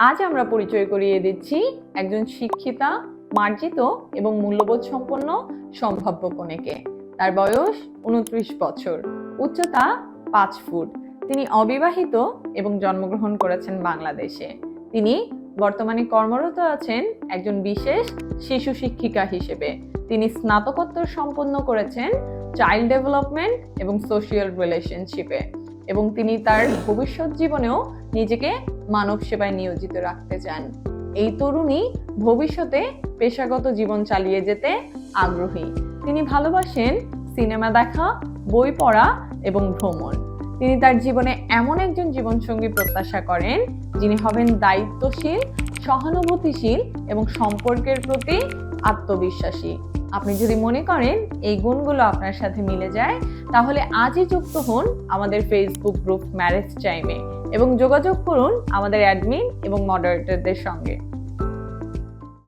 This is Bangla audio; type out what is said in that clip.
আজ আমরা পরিচয় করিয়ে দিচ্ছি একজন শিক্ষিতা, মার্জিত এবং মূল্যবোধ সম্পন্ন সম্ভাব্য কনেকে। তার বয়স 29 বছর, উচ্চতা 5 ফুট। তিনি অবিবাহিত এবং জন্মগ্রহণ করেছেন বাংলাদেশে। তিনি বর্তমানে কর্মরত আছেন একজন বিশেষ শিশু শিক্ষিকা হিসেবে। তিনি স্নাতকোত্তর সম্পন্ন করেছেন চাইল্ড ডেভেলপমেন্ট এবং সোশিয়াল রিলেশনশিপে, এবং তিনি তার ভবিষ্যৎ জীবনেও নিজেকে মানব সেবায় নিয়োজিত রাখতে চান। এই তরুণী ভবিষ্যতে পেশাগত জীবন চালিয়ে যেতে আগ্রহী। তিনি ভালোবাসেন সিনেমা দেখা, বই পড়া এবং ভ্রমণ। তিনি তার জীবনে এমন একজন জীবনসঙ্গী প্রত্যাশা করেন যিনি হবেন দায়িত্বশীল, সহানুভূতিশীল এবং সম্পর্কের প্রতি আত্মবিশ্বাসী। আপনি যদি মনে করেন এই গুণগুলো আপনার সাথে মিলে যায়, তাহলে আজই যুক্ত হন আমাদের ফেসবুক গ্রুপ ম্যারেজ টাইমে এবং যোগাযোগ করুন আমাদের অ্যাডমিন এবং মডারেটরদের সঙ্গে।